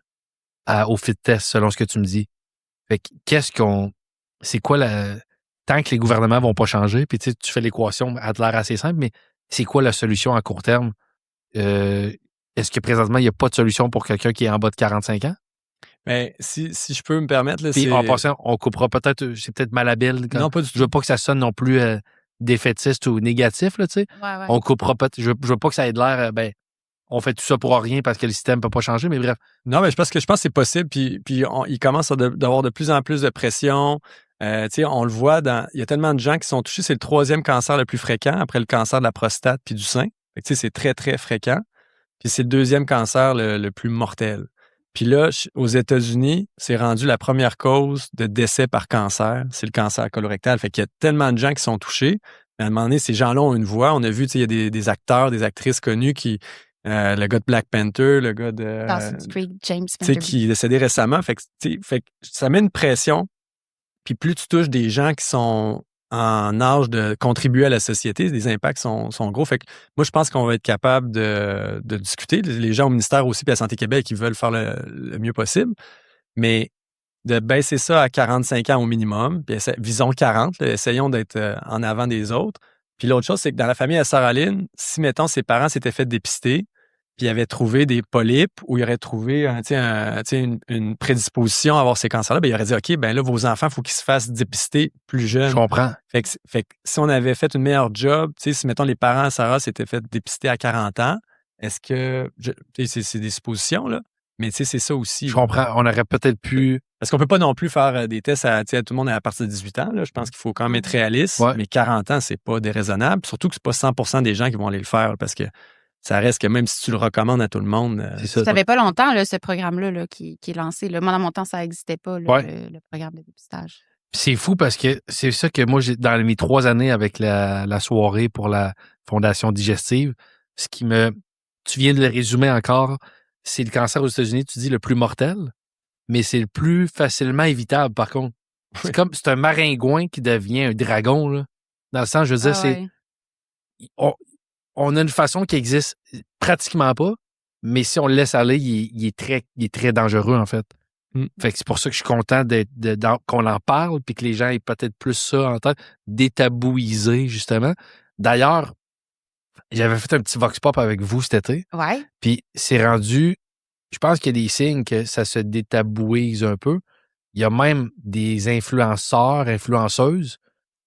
au fit test, selon ce que tu me dis. Fait que c'est quoi tant que les gouvernements vont pas changer, puis tu fais l'équation, elle a l'air assez simple, mais c'est quoi la solution à court terme? Est-ce que présentement, il n'y a pas de solution pour quelqu'un qui est en bas de 45 ans? Mais si je peux me permettre... Là, puis en passant, on coupera peut-être... C'est peut-être malhabile. Non, pas du tout. Je veux pas que ça sonne non plus défaitiste ou négatif, là, tu sais. Ouais. On coupera peut-être... Je veux pas que ça ait de l'air... on fait tout ça pour rien parce que le système peut pas changer, mais bref. Non, mais je pense que c'est possible. Puis il commence à d'avoir de plus en plus de pression. On le voit, il y a tellement de gens qui sont touchés. C'est le 3e cancer le plus fréquent après le cancer de la prostate puis du sein. C'est très, très fréquent. Puis c'est le 2e cancer le plus mortel. Puis là, aux États-Unis, c'est rendu la première cause de décès par cancer. C'est le cancer colorectal. Fait qu'il y a tellement de gens qui sont touchés. Mais à un moment donné, ces gens-là ont une voix. On a vu, il y a des acteurs, des actrices connues qui... le gars de Black Panther, le gars de... Dawson's Creek, James Panther. Qui est décédé récemment. Fait que ça met une pression. Puis plus tu touches des gens qui sont en âge de contribuer à la société, les impacts sont gros. Fait que moi, je pense qu'on va être capable de discuter. Les gens au ministère aussi, puis à Santé Québec, ils veulent faire le mieux possible. Mais de baisser ça à 45 ans au minimum, puis visons 40, là, essayons d'être en avant des autres. Puis l'autre chose, c'est que dans la famille à Sarah-Lynn, si, mettons, ses parents s'étaient fait dépister, puis ils avaient trouvé des polypes ou ils auraient trouvé une prédisposition à avoir ces cancers-là, bien, ils auraient dit, OK, ben là, vos enfants, il faut qu'ils se fassent dépister plus jeunes. Je comprends. Fait que si on avait fait une meilleure job, si, mettons, les parents à Sarah s'étaient fait dépister à 40 ans, est-ce que... c'est des suppositions, là, mais c'est ça aussi. Je comprends. On aurait peut-être pu... Parce qu'on peut pas non plus faire des tests à tout le monde à partir de 18 ans. Là. Je pense qu'il faut quand même être réaliste, mais 40 ans, c'est pas déraisonnable. Surtout que c'est pas 100% des gens qui vont aller le faire, parce que ça reste que même si tu le recommandes à tout le monde... Ça fait pas longtemps, là, ce programme-là qui est lancé. Là. Moi, dans mon temps, ça n'existait pas, là, le programme de dépistage. C'est fou parce que c'est ça que moi, dans mes 3 années avec la soirée pour la Fondation Digestive, ce qui me... Tu viens de le résumer encore, c'est le cancer aux États-Unis, tu dis le plus mortel, mais c'est le plus facilement évitable, par contre. C'est un maringouin qui devient un dragon, là. Dans le sens, je veux dire, on a une façon qui existe pratiquement pas, mais si on le laisse aller, il est très dangereux, en fait. Fait que c'est pour ça que je suis content qu'on en parle puis que les gens aient peut-être plus ça en tête, détabouiser, justement. D'ailleurs, j'avais fait un petit vox pop avec vous cet été. Ouais. Puis c'est rendu, je pense qu'il y a des signes que ça se détabouise un peu. Il y a même des influenceurs, influenceuses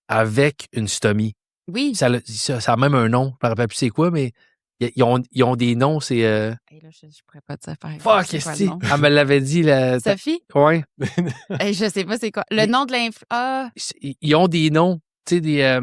avec une stomie. Oui. Ça a même un nom. Je ne me rappelle plus c'est quoi, mais ils ont des noms. C'est. Là, je pourrais pas te faire. Fuck, qu'est-ce que elle me l'avait dit. Sophie? Oui. Je sais pas c'est quoi. Le nom de Ils ont des noms. Tu sais,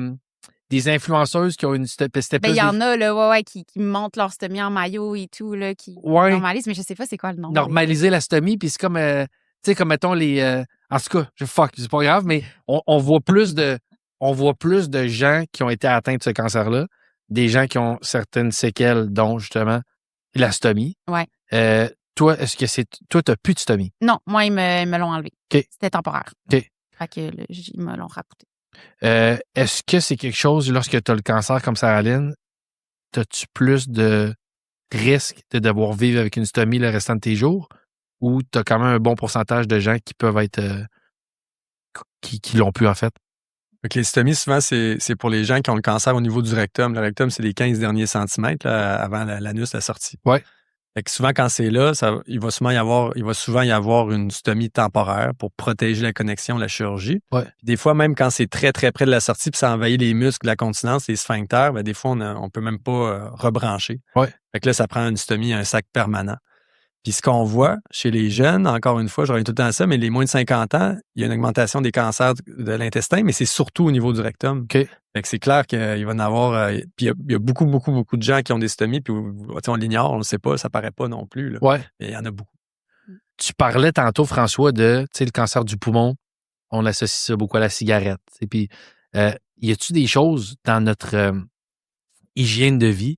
des influenceuses qui ont une stomie. Il y en a, là, qui montent leur stomie en maillot et tout, là, qui normalisent, mais je sais pas c'est quoi le nom. Normaliser la stomie, puis c'est comme. Tu sais, comme mettons les. En tout cas, c'est pas grave, mais on voit plus de gens qui ont été atteints de ce cancer-là, des gens qui ont certaines séquelles, dont justement la stomie. Ouais. Toi, t'as plus de stomie? Non, moi, ils me l'ont enlevé. Okay. C'était temporaire. OK. Fait que ils me l'ont rapouté. Est-ce que c'est quelque chose, lorsque tu as le cancer comme Sarah-Lynn, as-tu plus de risque de devoir vivre avec une stomie le restant de tes jours, ou tu as quand même un bon pourcentage de gens qui peuvent être qui l'ont pu, en fait? Donc, les stomies, souvent, c'est pour les gens qui ont le cancer au niveau du rectum. Le rectum, c'est les 15 derniers centimètres là, avant l'anus, la sortie. Oui. Fait que souvent, quand c'est là, il va souvent y avoir une stomie temporaire pour protéger la connexion, la chirurgie. Ouais. Des fois, même quand c'est très, très près de la sortie, puis ça envahit les muscles, la continence, les sphincters, des fois, on peut même pas rebrancher. Ouais. Fait que là, ça prend une stomie, un sac permanent. Puis ce qu'on voit chez les jeunes, encore une fois, je reviens tout le temps à ça, mais les moins de 50 ans, il y a une augmentation des cancers de l'intestin, mais c'est surtout au niveau du rectum. OK. Fait que c'est clair qu'il va y en avoir... puis il y a beaucoup, beaucoup, beaucoup de gens qui ont des stomies, puis on l'ignore, on le sait pas, ça paraît pas non plus. Là. Ouais. Mais il y en a beaucoup. Tu parlais tantôt, François, de le cancer du poumon. On associe ça beaucoup à la cigarette. Et puis, y a-tu des choses dans notre hygiène de vie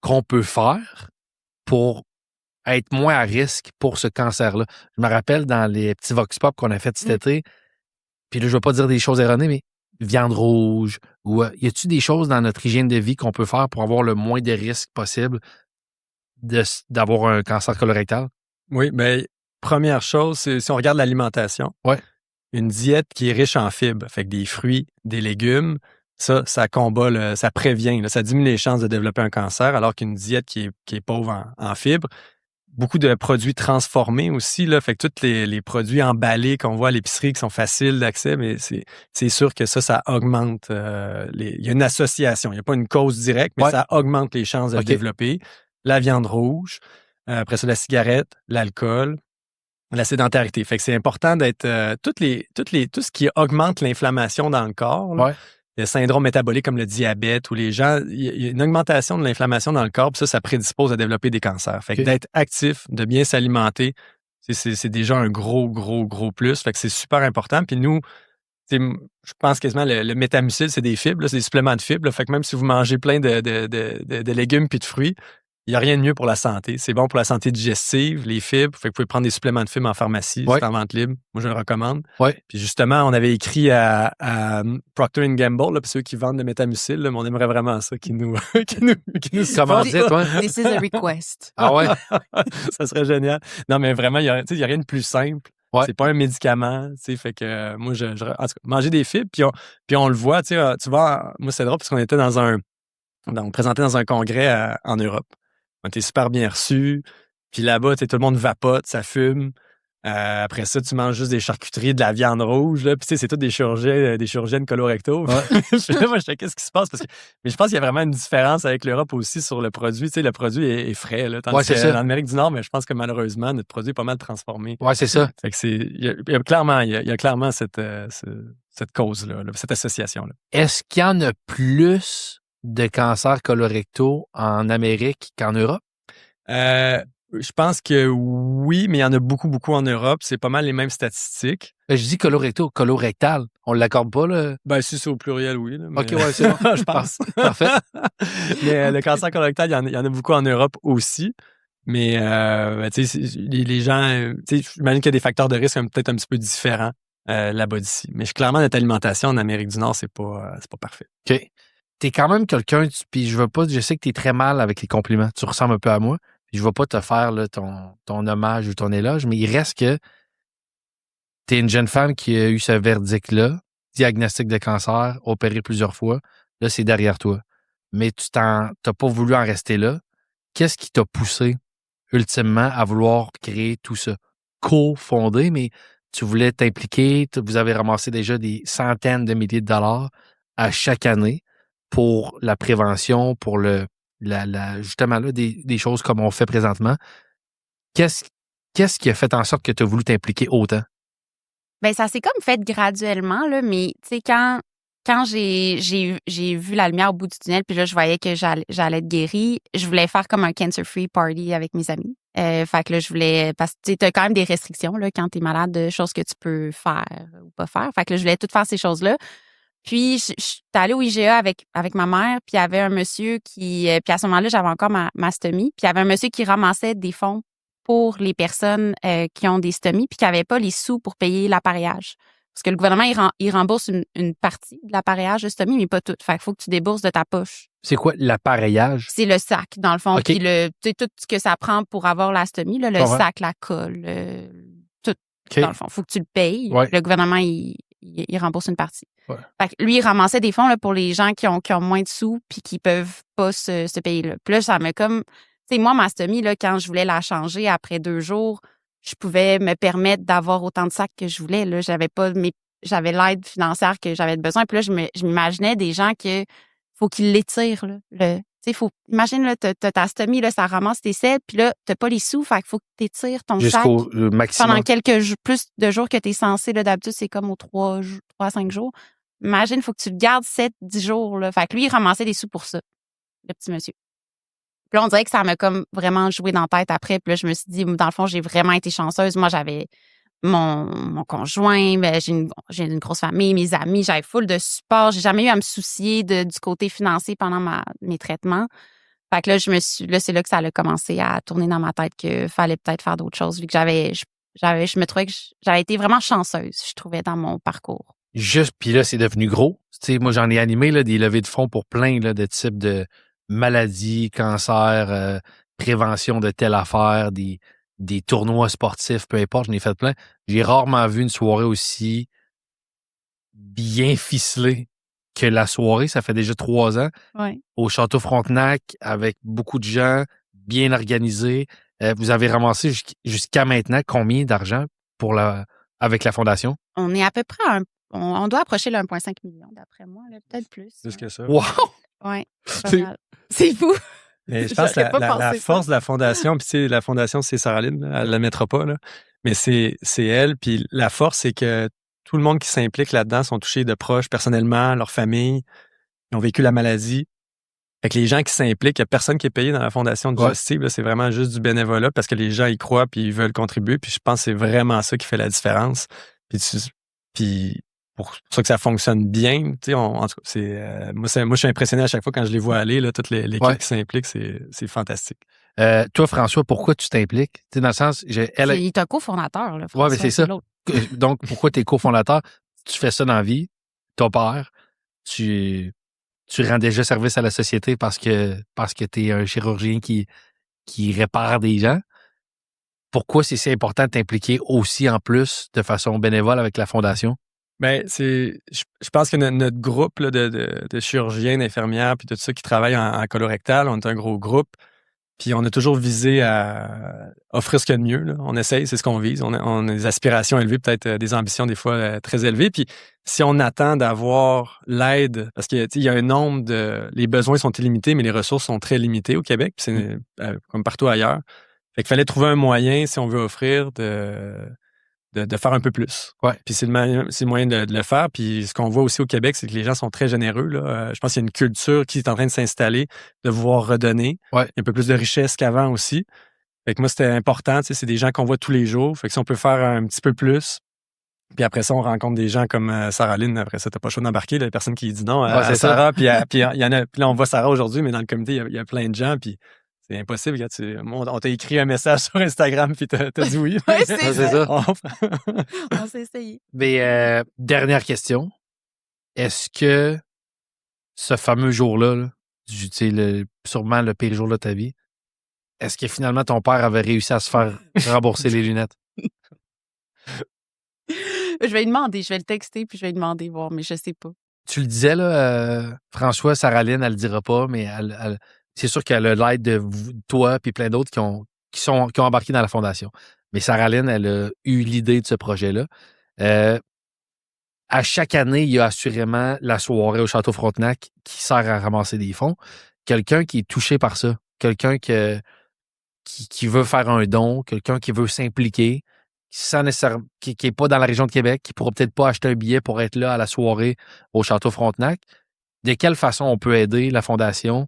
qu'on peut faire pour être moins à risque pour ce cancer-là? Je me rappelle dans les petits vox pop qu'on a fait cet été, puis là, je ne vais pas dire des choses erronées, mais viande rouge, ou y a-tu des choses dans notre hygiène de vie qu'on peut faire pour avoir le moins de risques possible d'avoir un cancer colorectal? Oui, mais première chose, c'est si on regarde l'alimentation, une diète qui est riche en fibres, fait que des fruits, des légumes, ça combat, ça prévient, ça diminue les chances de développer un cancer, alors qu'une diète qui est pauvre en fibres. Beaucoup de produits transformés aussi, là, fait que tous les produits emballés qu'on voit à l'épicerie qui sont faciles d'accès, mais c'est sûr que ça augmente. Il y a une association, il n'y a pas une cause directe, mais ça augmente les chances de le développer. La viande rouge, après ça, la cigarette, l'alcool, la sédentarité. Fait que c'est important d'être tout ce qui augmente l'inflammation dans le corps. Là, le syndrome métabolique comme le diabète ou les gens, il y a une augmentation de l'inflammation dans le corps, puis ça prédispose à développer des cancers. Fait que d'être actif, de bien s'alimenter, c'est déjà un gros, gros, gros plus. Fait que c'est super important. Puis nous, je pense quasiment le métamucil, c'est des fibres, là, c'est des suppléments de fibres. Là. Fait que même si vous mangez plein de légumes puis de fruits, il n'y a rien de mieux pour la santé. C'est bon pour la santé digestive, les fibres. Fait que vous pouvez prendre des suppléments de fibres en pharmacie, c'est en vente libre. Moi, je le recommande. Ouais. Puis justement, on avait écrit à Procter & Gamble, là, puis ceux qui vendent le Métamucil, là, mais on aimerait vraiment ça, qui nous Comment dire, toi? This is a request. Ah ouais? Ça serait génial. Non, mais vraiment, il n'y a rien de plus simple. Ouais. C'est pas un médicament, tu sais, fait que moi, en tout cas, manger des fibres, puis on le voit, tu vois, moi, c'est drôle parce qu'on était on présentait dans un congrès en Europe. On était super bien reçus. Puis là-bas, tout le monde vapote, ça fume. Après ça, tu manges juste des charcuteries, de la viande rouge. Là. Puis c'est tout des chirurgiennes colorecto. Ouais. Puis là, moi, je sais qu'est-ce qui se passe. Mais je pense qu'il y a vraiment une différence avec l'Europe aussi sur le produit. Tu sais, le produit est frais. Là, tandis c'est que ça. dans l'Amérique du Nord, mais je pense que malheureusement, notre produit est pas mal transformé. Ouais, c'est ça. Fait que il y a clairement cette cause-là, cette association-là. Est-ce qu'il y en a plus de cancers colorectaux en Amérique qu'en Europe? Je pense que oui, mais il y en a beaucoup, beaucoup en Europe. C'est pas mal les mêmes statistiques. Je dis colorectal. On ne l'accorde pas, là? Ben, si c'est au pluriel, oui. Là, mais... OK, ouais, c'est bon. Je pense. Parfait. Mais le cancer colorectal, il y en a beaucoup en Europe aussi. Mais, tu sais, les gens, tu sais, j'imagine qu'il y a des facteurs de risque peut-être un petit peu différents là-bas d'ici. Mais clairement, notre alimentation en Amérique du Nord, c'est pas parfait. OK. T'es quand même quelqu'un, puis je sais que t'es très mal avec les compliments. Tu ressembles un peu à moi. Puis je ne vais pas te faire là, ton hommage ou ton éloge, mais il reste que t'es une jeune femme qui a eu ce verdict-là, diagnostic de cancer, opéré plusieurs fois. Là, c'est derrière toi. Mais tu n'as pas voulu en rester là. Qu'est-ce qui t'a poussé, ultimement, à vouloir créer tout ça? Co-fondé, mais tu voulais t'impliquer. Vous avez ramassé déjà des centaines de milliers de dollars à chaque année pour la prévention, pour justement là, des choses comme on fait présentement. Qu'est-ce qui a fait en sorte que tu as voulu t'impliquer autant? Bien, ça s'est comme fait graduellement, là, mais tu sais, quand j'ai vu la lumière au bout du tunnel, puis là, je voyais que j'allais être guérie, je voulais faire comme un cancer-free party avec mes amis. Fait que là, je voulais... Parce que tu as quand même des restrictions là, quand tu es malade, de choses que tu peux faire ou pas faire. Fait que là, je voulais tout faire ces choses-là. Puis, je suis allée au IGA avec ma mère, puis il y avait un monsieur qui... puis à ce moment-là, j'avais encore ma stomie. Puis il y avait un monsieur qui ramassait des fonds pour les personnes qui ont des stomies puis qui n'avaient pas les sous pour payer l'appareillage. Parce que le gouvernement, il rembourse une partie de l'appareillage de stomie, mais pas tout. Fait qu'il faut que tu débourses de ta poche. C'est quoi l'appareillage? C'est le sac, dans le fond. Okay. Puis tout ce que ça prend pour avoir la stomie, là, le sac, la colle, tout. Okay. Dans le fond, il faut que tu le payes. Ouais. Le gouvernement, il rembourse une partie. Ouais. Fait que lui, il ramassait des fonds là, pour les gens qui ont moins de sous puis qui peuvent pas se payer là. Puis là, ça me comme... Tu sais, moi, ma stomie, là, quand je voulais la changer après 2 jours, je pouvais me permettre d'avoir autant de sacs que je voulais. Là. J'avais l'aide financière que j'avais besoin. Puis là, je m'imaginais des gens que faut qu'ils l'étirent. Imagine, là, t'as ta stomie, là, ça ramasse tes selles, puis là, t'as pas les sous, fait qu'il faut que t'étires ton sac maximum. pendant plus de jours que t'es censé. Là, d'habitude, c'est comme aux 3 à 5 jours. Imagine, il faut que tu le gardes 7-10 jours. Là. Fait que lui, il ramassait des sous pour ça, le petit monsieur. Puis là, on dirait que ça m'a comme vraiment joué dans la tête après. Puis là, je me suis dit, dans le fond, j'ai vraiment été chanceuse. Moi, j'avais mon conjoint, j'ai une grosse famille, mes amis, j'avais full de support. J'ai jamais eu à me soucier du côté financier pendant mes traitements. Fait que là, c'est là que ça a commencé à tourner dans ma tête qu'il fallait peut-être faire d'autres choses, vu que je me trouvais que j'avais été vraiment chanceuse, je trouvais, dans mon parcours. Juste, puis là, c'est devenu gros. Tu sais, moi, j'en ai animé là, des levées de fonds pour plein là, de types de maladies, cancers, prévention de telle affaire, des tournois sportifs, peu importe, j'en ai fait plein. J'ai rarement vu une soirée aussi bien ficelée que la soirée. Ça fait déjà 3 ans. Ouais. Au Château Frontenac, avec beaucoup de gens, bien organisés. Vous avez ramassé jusqu'à maintenant combien d'argent avec la Fondation? On est à peu près on doit approcher le 1,5 million, d'après moi, là, peut-être plus. Plus que ça. Wow! Oui, c'est fou. Mais je pense que la force de la Fondation, puis tu sais, la Fondation, c'est Sarah Lynn, elle ne la mettra pas, là. Mais c'est elle, puis la force, c'est que tout le monde qui s'implique là-dedans sont touchés de proches, personnellement, leur famille, ils ont vécu la maladie. Fait que les gens qui s'impliquent, il n'y a personne qui est payé dans la Fondation Digestive, là, c'est vraiment juste du bénévolat parce que les gens y croient puis ils veulent contribuer, puis je pense que c'est vraiment ça qui fait la différence. Puis pour ça que ça fonctionne bien. Tu sais, en tout cas, moi, je suis impressionné à chaque fois quand je les vois aller, là, toute l'équipe qui s'implique, c'est fantastique. Toi, François, pourquoi tu t'impliques? Tu sais, dans le sens, Il est un cofondateur, là. Oui, mais c'est ça. Donc, pourquoi tu es cofondateur? Tu fais ça dans la vie, ton père, tu rends déjà service à la société parce que tu es un chirurgien qui répare des gens. Pourquoi c'est si important de t'impliquer aussi en plus de façon bénévole avec la Fondation? Ben, je pense que notre groupe là, de chirurgiens, d'infirmières, puis tout ça qui travaillent en colorectal, on est un gros groupe. Puis on a toujours visé à offrir ce qu'il y a de mieux. Là. On essaye, c'est ce qu'on vise. On a des aspirations élevées, peut-être des ambitions des fois très élevées. Puis si on attend d'avoir l'aide, parce qu'il y a un nombre les besoins sont illimités, mais les ressources sont très limitées au Québec, puis c'est comme partout ailleurs. Fait qu'il fallait trouver un moyen, si on veut offrir, de faire un peu plus. Ouais. Puis c'est le moyen de le faire. Puis ce qu'on voit aussi au Québec, c'est que les gens sont très généreux. Là. Je pense qu'il y a une culture qui est en train de s'installer, de vouloir redonner. Ouais. Il y a un peu plus de richesse qu'avant aussi. Fait que moi, c'était important. Tu sais, c'est des gens qu'on voit tous les jours. Fait que si on peut faire un petit peu plus, puis après ça, on rencontre des gens comme Sarah Lynn. Après ça, t'as pas le choix d'embarquer. La personne qui dit non à Sarah. Puis il y en a. Puis là, on voit Sarah aujourd'hui, mais dans le comité, il y a plein de gens. Puis c'est impossible. Regarde, on t'a écrit un message sur Instagram, puis t'as dit oui. Oui, c'est ça. On s'est essayé. Mais dernière question. Est-ce que ce fameux jour-là, là, sûrement le pire jour de ta vie, est-ce que finalement ton père avait réussi à se faire rembourser les lunettes? Je vais lui demander, je vais le texter, puis je vais lui demander, voir, mais je sais pas. Tu le disais, là, François, Sarah Lynn, elle le dira pas, mais c'est sûr qu'elle a l'aide de toi et plein d'autres qui ont embarqué dans la Fondation. Mais Sarah Lynn, elle a eu l'idée de ce projet-là. À chaque année, il y a assurément la soirée au Château Frontenac qui sert à ramasser des fonds. Quelqu'un qui est touché par ça, quelqu'un qui veut faire un don, quelqu'un qui veut s'impliquer, qui n'est pas dans la région de Québec, qui ne pourra peut-être pas acheter un billet pour être là à la soirée au Château Frontenac. De quelle façon on peut aider la Fondation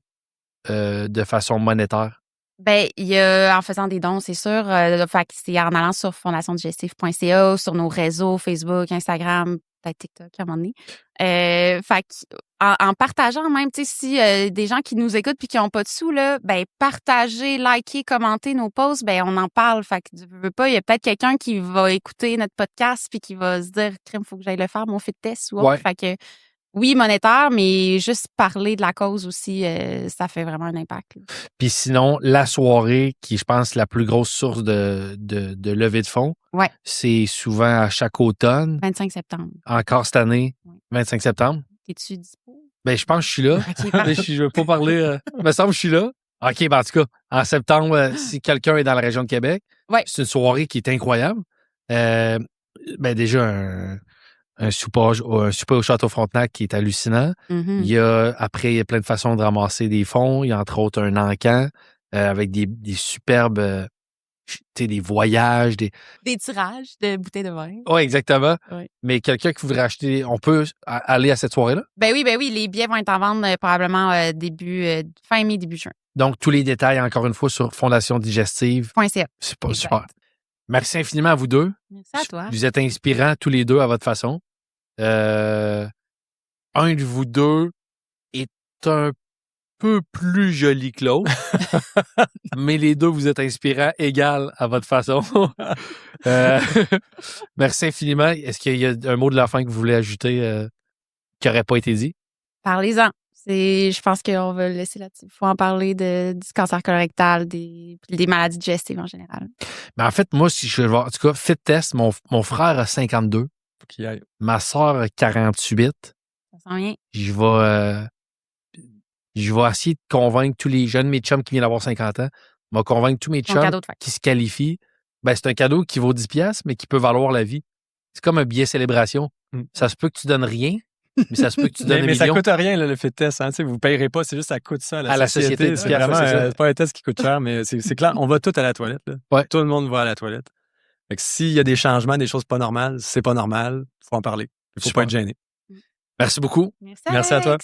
de façon monétaire? Ben, il y a en faisant des dons, c'est sûr. Fait que c'est en allant sur fondationdigestive.ca, sur nos réseaux, Facebook, Instagram, peut-être TikTok à un moment donné. Fait que en partageant même, tu sais, si des gens qui nous écoutent puis qui n'ont pas de sous, là, ben, partagez, likez, commentez nos posts, ben, on en parle. Fait que tu veux pas, il y a peut-être quelqu'un qui va écouter notre podcast puis qui va se dire, crème, faut que j'aille le faire, mon fit test ou autre. Ouais. Fait que, oui, monétaire, mais juste parler de la cause aussi, ça fait vraiment un impact. Puis sinon, la soirée, qui je pense la plus grosse source de levée de fonds, ouais. C'est souvent à chaque automne. 25 septembre. Encore cette année, ouais. 25 septembre. Es-tu dispo? Ben, je pense que je suis là. Okay, je ne veux pas parler. Il me semble que je suis là. OK, ben en tout cas, en septembre, si quelqu'un est dans la région de Québec, ouais. C'est une soirée qui est incroyable. Ben déjà, un souper au Château Frontenac qui est hallucinant. Mm-hmm. Après, il y a plein de façons de ramasser des fonds. Il y a entre autres un encan avec des superbes, des voyages. Des tirages de bouteilles de vin. Oui, exactement. Ouais. Mais quelqu'un qui voudrait acheter, on peut aller à cette soirée-là? Ben oui. Les billets vont être en vente probablement fin mai, début juin. Donc, tous les détails, encore une fois, sur fondationdigestive.ca. C'est pas super. Merci infiniment à vous deux. Merci à toi. Vous êtes inspirants tous les deux à votre façon. Un de vous deux est un peu plus joli que l'autre, mais les deux, vous êtes inspirants égal à votre façon. Merci infiniment. Est-ce qu'il y a un mot de la fin que vous voulez ajouter qui n'aurait pas été dit? Parlez-en. Je pense qu'on va le laisser là-dessus. Il faut en parler du cancer colorectal, des maladies digestives en général. Mais en fait, moi, si je vais voir, en tout cas, fit test, mon frère a 52. Okay. Ma soeur a 48. Ça sent bien. Je vais essayer de convaincre tous les jeunes, mes chums qui viennent d'avoir 50 ans, je vais convaincre tous mes chums qui se qualifient. Ben, c'est un cadeau qui vaut 10$, mais qui peut valoir la vie. C'est comme un billet célébration. Ça se peut que tu donnes rien, mais ça se peut que tu donnes des millions. Mais ça coûte rien, là, le fit test. Hein, vous ne payerez pas, c'est juste ça coûte ça à la société. C'est vraiment, c'est pas un test qui coûte cher, mais c'est clair, on va tous à la toilette. Là. Ouais. Tout le monde va à la toilette. Fait que s'il y a des changements, des choses pas normales, c'est pas normal, il faut en parler. Il ne faut pas être gêné. Merci beaucoup. Merci à toi.